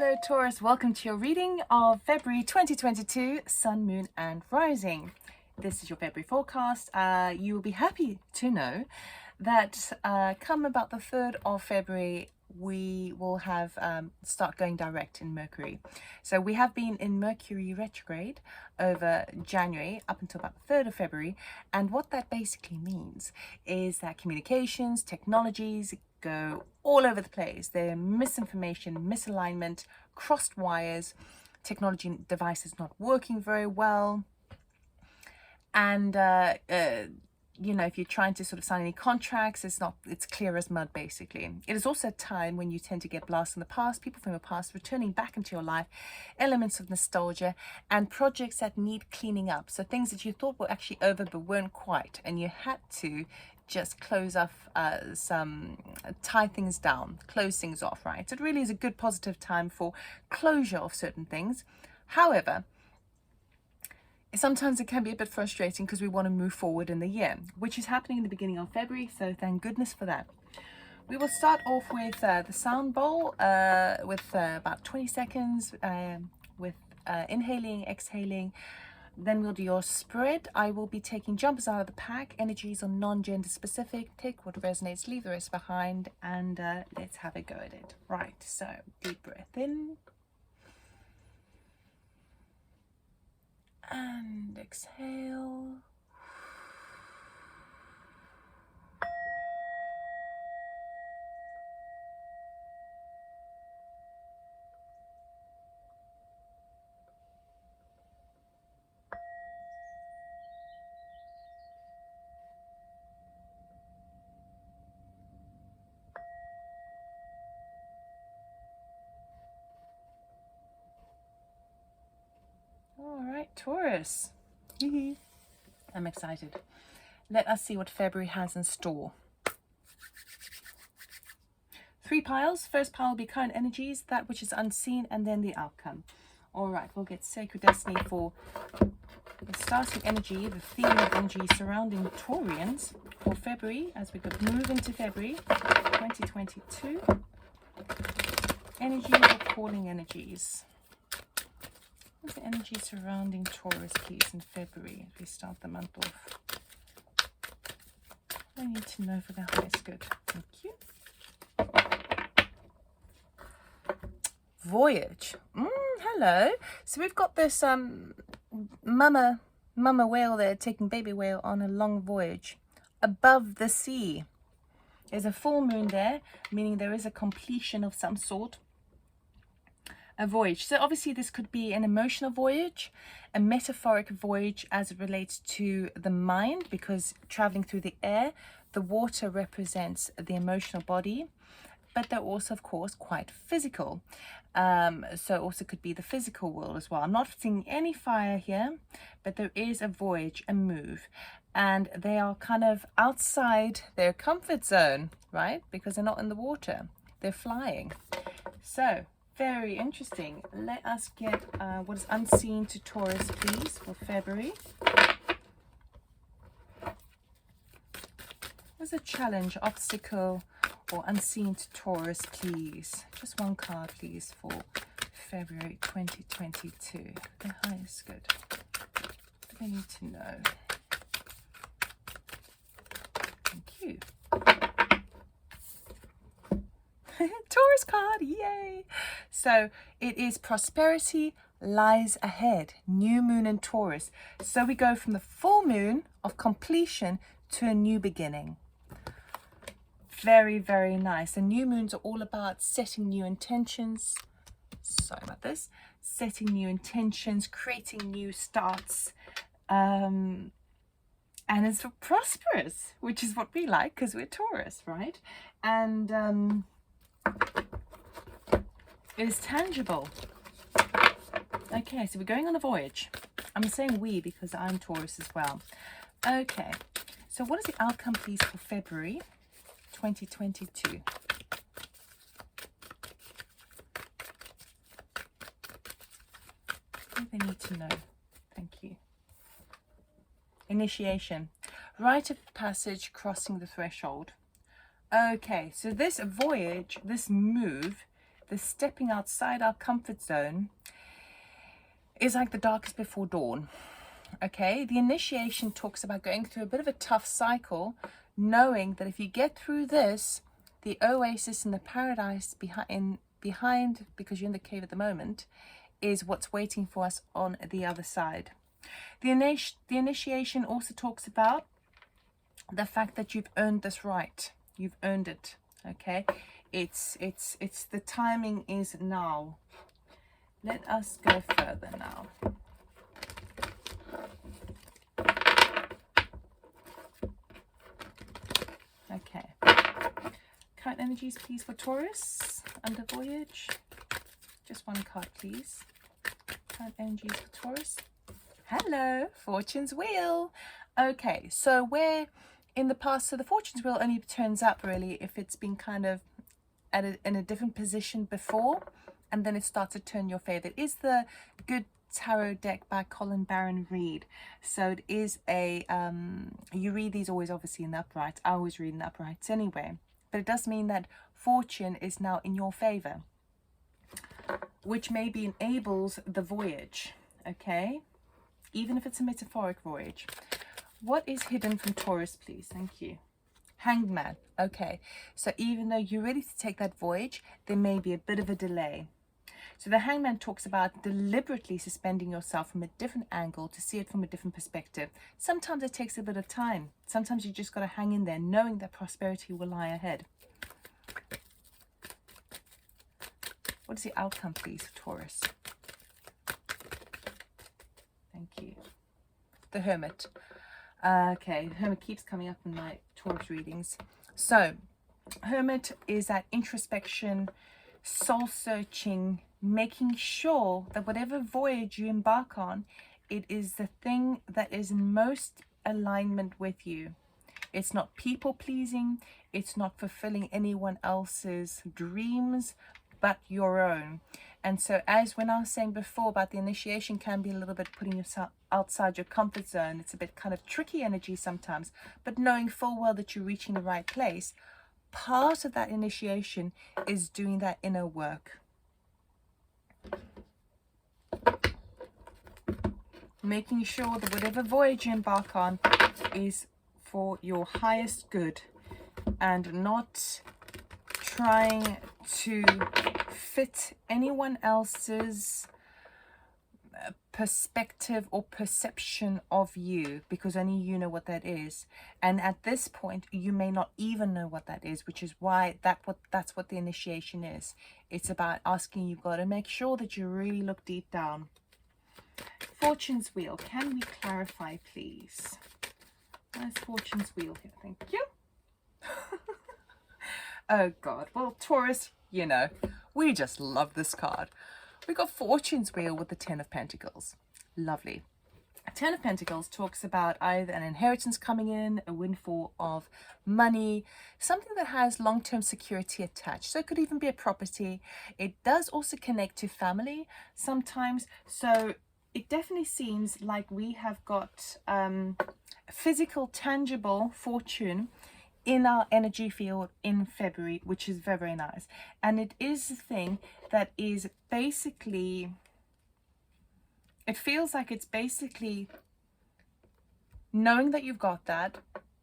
Hello Taurus, welcome to your reading of February 2022, Sun, Moon and Rising. This is your February forecast. You will be happy to know that come about the 3rd of February, we will have start going direct in Mercury. So we have been in Mercury Retrograde over January up until about the 3rd of February. And what that basically means is that communications, technologies go all over the place. There's misinformation, misalignment, crossed wires, technology devices not working very well. And you know, if you're trying to sort of sign any contracts, it's clear as mud, basically. It is also a time when you tend to get blasted in the past, people from your past returning back into your life, elements of nostalgia, and projects that need cleaning up. So things that you thought were actually over but weren't quite, and you had to just close off tie things down, close things off, right? So it really is a good positive time for closure of certain things. However, sometimes it can be a bit frustrating because we want to move forward in the year, which is happening in the beginning of February, so thank goodness for that. We will start off with the sound bowl with about 20 seconds with inhaling, exhaling. Then we'll do your spread. I will be taking jumpers out of the pack. Energies are non-gender specific. Take what resonates, leave the rest behind, and let's have a go at it. Right, so deep breath in. And exhale. All right, Taurus. I'm excited. Let us see what February has in store. 3 piles. First pile will be current energies, that which is unseen, and then the outcome. All right, we'll get Sacred Destiny for the starting energy, the theme of energy surrounding Taurians for February as we move into February 2022. Energies or calling energies. What's the energy surrounding Taurus, please, in February as we start the month off? I need to know for the highest good. Thank you. Voyage. Hello. So we've got this mama whale there taking baby whale on a long voyage above the sea. There's a full moon there, meaning there is a completion of some sort. A voyage. So obviously this could be an emotional voyage, a metaphoric voyage as it relates to the mind, because traveling through the air, the water represents the emotional body, but they're also, of course, quite physical. So also could be the physical world as well. I'm not seeing any fire here, but there is a voyage, a move, and they are kind of outside their comfort zone, right? Because they're not in the water, they're flying. So very interesting. Let us get what is unseen to Taurus, please, for February. What's a challenge, obstacle, or unseen to Taurus, please? Just one card, please, for February 2022. The highest good. What do we need to know? Thank you. Taurus card, yay! So it is prosperity lies ahead, new moon in Taurus. So we go from the full moon of completion to a new beginning. Very, very nice. The new moons are all about setting new intentions. Sorry about this. Setting new intentions, creating new starts. And it's prosperous, which is what we like because we're Taurus, right? And it is tangible. Okay, so we're going on a voyage. I'm saying we because I'm Taurus as well. Okay, so what is the outcome, please, for February 2022? What do they need to know? Thank you. Initiation. Rite of passage, crossing the threshold. Okay, so this voyage, this move, the stepping outside our comfort zone is like the darkest before dawn. Okay, the initiation talks about going through a bit of a tough cycle, knowing that if you get through this, the oasis and the paradise behind, because you're in the cave at the moment, is what's waiting for us on the other side. The initiation also talks about the fact that you've earned this right. You've earned it. Okay, it's the timing is now. Let us go further now. Okay. Current energies, please, for Taurus under voyage. Just one card, please. Current energies for Taurus. Hello, Fortune's Wheel. Okay, so where in the past, so the Fortune's Wheel only turns up really if it's been kind of in a different position before, and then it starts to turn your favor. It is the Good Tarot deck by Colin Baron Reed. So it is a, you read these always obviously in the upright. I always read in the uprights anyway. But it does mean that fortune is now in your favor, which maybe enables the voyage, okay? Even if it's a metaphoric voyage. What is hidden from Taurus, please? Thank you. Hanged Man. Okay, so even though you're ready to take that voyage, there may be a bit of a delay. So the Hanged Man talks about deliberately suspending yourself from a different angle to see it from a different perspective. Sometimes it takes a bit of time. Sometimes you just got to hang in there, knowing that prosperity will lie ahead. What is the outcome, please, for Taurus? Thank you. The Hermit. Okay, the Hermit keeps coming up in my Taurus readings. So, Hermit is that introspection, soul-searching, making sure that whatever voyage you embark on, it is the thing that is in most alignment with you. It's not people-pleasing. It's not fulfilling anyone else's dreams, but your own. And so, as when I was saying before about the initiation can be a little bit putting yourself outside your comfort zone. It's a bit kind of tricky energy sometimes, but knowing full well that you're reaching the right place, part of that initiation is doing that inner work. Making sure that whatever voyage you embark on is for your highest good and not trying to fit anyone else's perspective or perception of you, because only you know what that is. And at this point you may not even know what that is, which is why that's what the initiation is. It's about asking, you've got to make sure that you really look deep down. Fortune's Wheel, can we clarify, please? Where's Fortune's Wheel here? Thank you. Oh God, well, Taurus, you know, we just love this card. We got Fortune's Wheel with the 10 of Pentacles. Lovely. 10 of Pentacles talks about either an inheritance coming in, a windfall of money, something that has long-term security attached. So it could even be a property. It does also connect to family sometimes. So it definitely seems like we have got physical, tangible fortune in our energy field in February, which is very, very nice. And it is a thing that is basically, it feels like it's basically knowing that you've got that,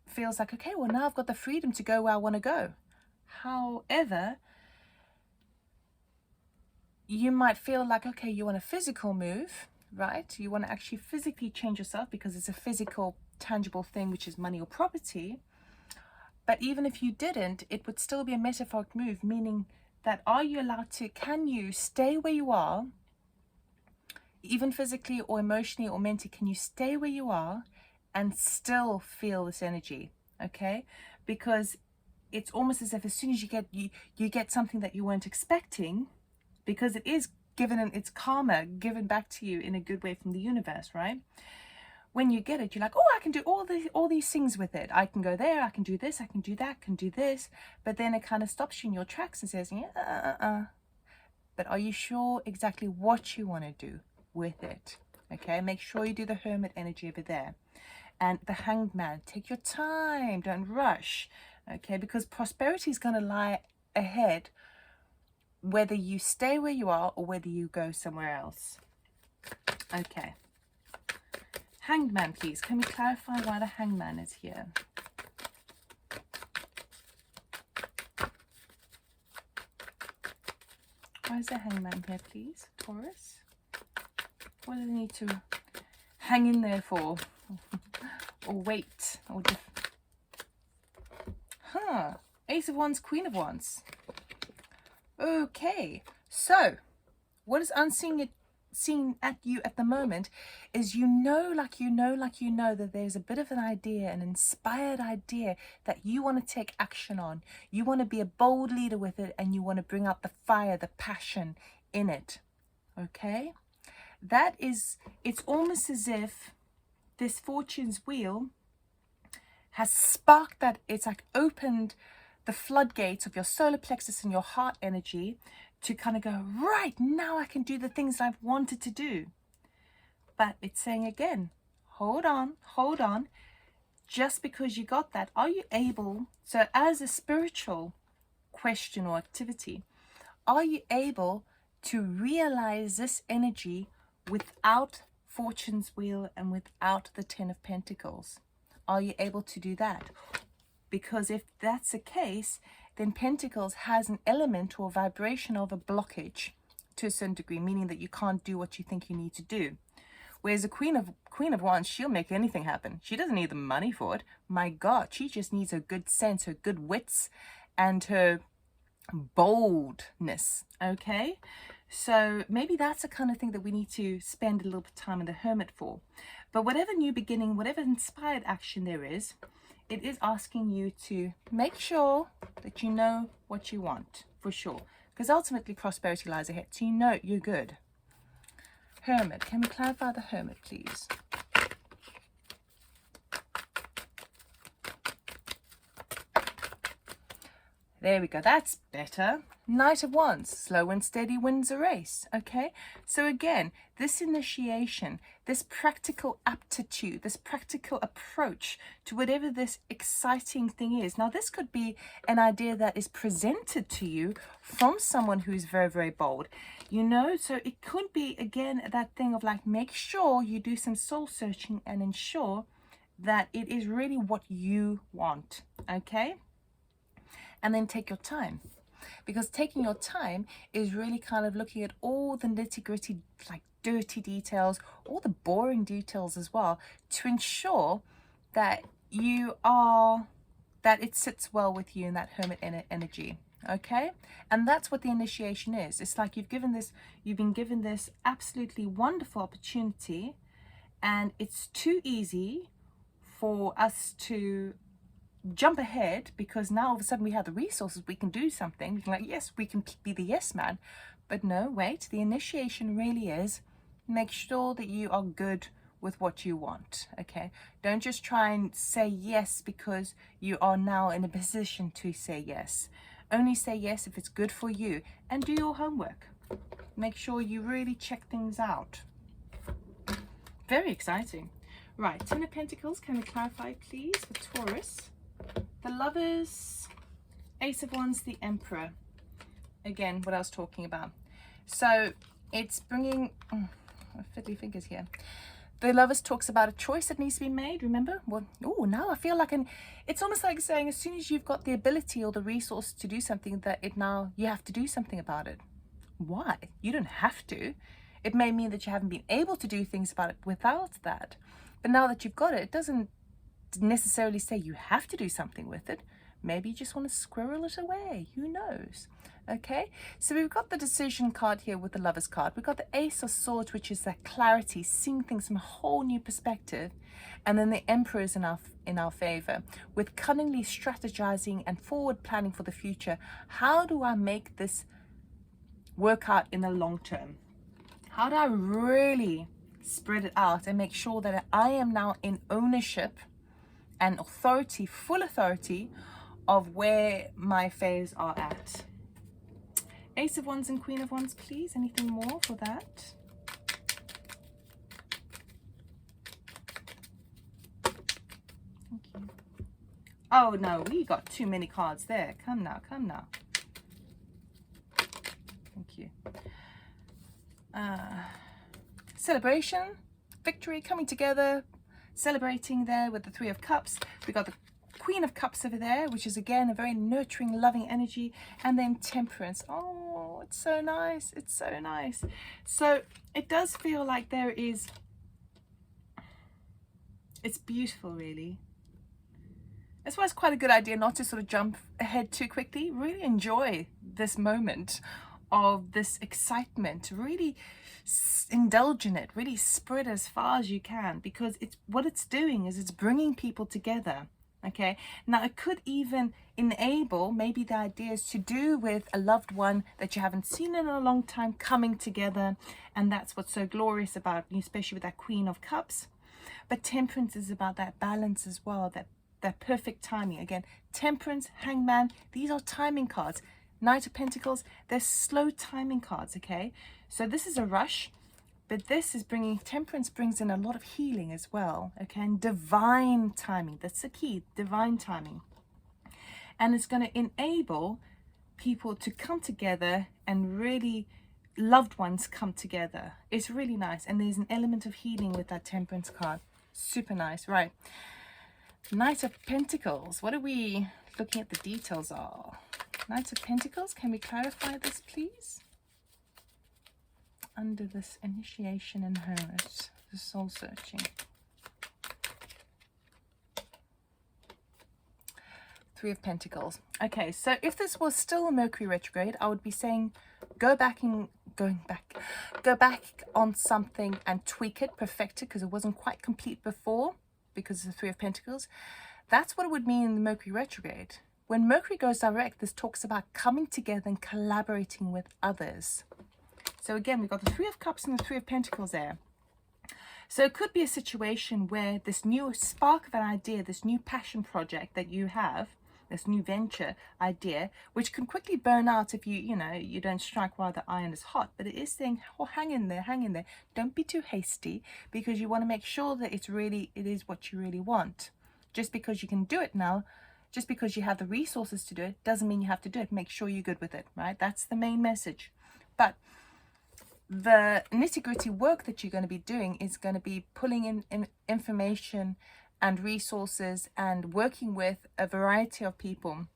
feels like, okay, well, now I've got the freedom to go where I want to go. However, you might feel like, okay, you want a physical move, right? You want to actually physically change yourself because it's a physical, tangible thing, which is money or property. But even if you didn't, it would still be a metaphoric move, meaning that are you allowed to, can you stay where you are, even physically or emotionally or mentally, can you stay where you are and still feel this energy, okay? Because it's almost as if as soon as you get something that you weren't expecting, because it is given, it's karma given back to you in a good way from the universe, right? When you get it, you're like, oh, I can do all these things with it. I can go there, I can do this, I can do that, can do this. But then it kind of stops you in your tracks and says, yeah, But are you sure exactly what you want to do with it? Okay, make sure you do the Hermit energy over there. And the Hanged Man, take your time, don't rush. Okay, because prosperity is going to lie ahead whether you stay where you are or whether you go somewhere else. Okay. Hanged Man, please. Can we clarify why the Hanged Man is here? Why is the Hanged Man here, please? Taurus? What do they need to hang in there for? Or wait? Or Ace of Wands, Queen of Wands. Okay, so what is unseen seen at you at the moment is that there's a bit of an idea, an inspired idea that you want to take action on. You want to be a bold leader with it, and you want to bring out the fire, the passion in it. Okay, it's almost as if this fortune's wheel has sparked that. It's like opened the floodgates of your solar plexus and your heart energy to kind of go, right, now I can do the things I've wanted to do. But it's saying again, hold on. Just because you got that, are you able, so as a spiritual question or activity, are you able to realize this energy without Fortune's wheel and without the Ten of Pentacles? Are you able to do that? Because if that's the case, then Pentacles has an element or vibration of a blockage to a certain degree, meaning that you can't do what you think you need to do. Whereas a Queen of Wands, she'll make anything happen. She doesn't need the money for it. My God, she just needs her good sense, her good wits, and her boldness. Okay, so maybe that's the kind of thing that we need to spend a little bit of time in the Hermit for. But whatever new beginning, whatever inspired action there is, it is asking you to make sure that you know what you want, for sure. Because ultimately prosperity lies ahead, so you know you're good. Hermit, can we clarify the Hermit, please? There we go, that's better. Knight of Wands, slow and steady wins a race. Okay, so again, this initiation, this practical aptitude, this practical approach to whatever this exciting thing is. Now, this could be an idea that is presented to you from someone who is very, very bold. You know, so it could be, again, that thing of like, make sure you do some soul searching and ensure that it is really what you want. Okay, and then take your time. Because taking your time is really kind of looking at all the nitty-gritty, like dirty details, all the boring details as well, to ensure that that it sits well with you in that Hermit energy. Okay, and that's what the initiation is. It's like you've been given this absolutely wonderful opportunity, and it's too easy for us to jump ahead, because now all of a sudden we have the resources, we can do something, we can, like, yes, we can be the yes man. But no, wait, the initiation really is make sure that you are good with what you want. Okay, don't just try and say yes because you are now in a position to say yes. Only say yes if it's good for you, and do your homework. Make sure you really check things out. Very exciting. Right, Ten of Pentacles, can we clarify please for Taurus? The Lovers, Ace of Wands, the Emperor. Again, what I was talking about. So it's bringing fiddly fingers here. The Lovers talks about a choice that needs to be made. Remember? Well, oh, now I feel like it's almost like saying as soon as you've got the ability or the resource to do something, that now you have to do something about it. Why? You don't have to. It may mean that you haven't been able to do things about it without that. But now that you've got it, it doesn't necessarily say you have to do something with it. Maybe you just want to squirrel it away. Who knows? Okay, so we've got the Decision card here with the Lovers card. We've got the Ace of Swords, which is that clarity, seeing things from a whole new perspective. And then the Emperor is in our favor, with cunningly strategizing and forward planning for the future. How do I make this work out in the long term? How do I really spread it out and make sure that I am now in ownership and authority, full authority of where my affairs are at? Ace of Wands and Queen of Wands, please. Anything more for that? Thank you. Oh no, we got too many cards there. Come now, come now. Thank you. Celebration, victory, coming together, celebrating there with the Three of Cups. We got the Queen of Cups over there, which is again a very nurturing, loving energy, and then Temperance. Oh, it's so nice. It's so nice. So it does feel like there is, it's beautiful, really. That's why it's quite a good idea not to sort of jump ahead too quickly. Really enjoy this moment of this excitement. Really indulge in it. Really spread as far as you can, because it's what it's doing is it's bringing people together. Okay, now it could even enable maybe the ideas to do with a loved one that you haven't seen in a long time coming together, and that's what's so glorious about, especially with that Queen of Cups. But Temperance is about that balance as well, that perfect timing. Again, Temperance, Hangman, these are timing cards. Knight of Pentacles, they're slow timing cards. Okay, so this is a rush, but this is bringing, Temperance brings in a lot of healing as well. Okay, and divine timing, that's the key, divine timing. And it's going to enable people to come together and really loved ones come together. It's really nice, and there's an element of healing with that Temperance card. Super nice. Right, Knight of Pentacles, what are we looking at? The details are Knight of Pentacles. Can we clarify this, please? Under this initiation and Hermit, the soul searching. Three of Pentacles. Okay, so if this was still a Mercury retrograde, I would be saying go back on something and tweak it, perfect it, because it wasn't quite complete before, because of the Three of Pentacles. That's what it would mean in the Mercury retrograde. When Mercury goes direct, this talks about coming together and collaborating with others. So again, we've got the Three of Cups and the Three of Pentacles there. So it could be a situation where this new spark of an idea, this new passion project that you have, this new venture idea, which can quickly burn out if you don't strike while the iron is hot. But it is saying, oh, hang in there, hang in there. Don't be too hasty, because you want to make sure that it is what you really want. Just because you can do it now, just because you have the resources to do it, doesn't mean you have to do it. Make sure you're good with it, right? That's the main message. But the nitty-gritty work that you're going to be doing is going to be pulling in information and resources and working with a variety of people.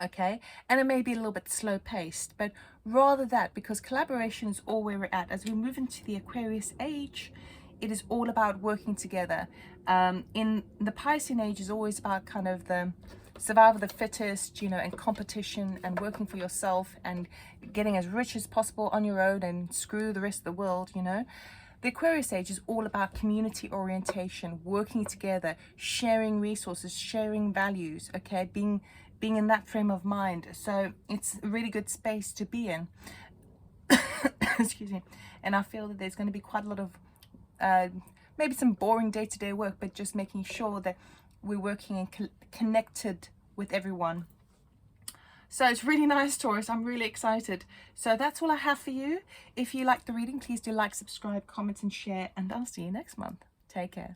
Okay, and it may be a little bit slow paced, but rather that, because collaboration is all where we're at. As we move into the Aquarius age, it is all about working together. In the Piscean age is always about kind of the survival of the fittest, and competition and working for yourself and getting as rich as possible on your own and screw the rest of the world. The Aquarius age is all about community orientation, working together, sharing resources, sharing values, okay, being in that frame of mind. So it's a really good space to be in. Excuse me. And I feel that there's going to be quite a lot of maybe some boring day-to-day work, but just making sure that we're working and connected with everyone. So it's really nice, Taurus. I'm really excited. So that's all I have for you. If you like the reading, please do like, subscribe, comment, and share. And I'll see you next month. Take care.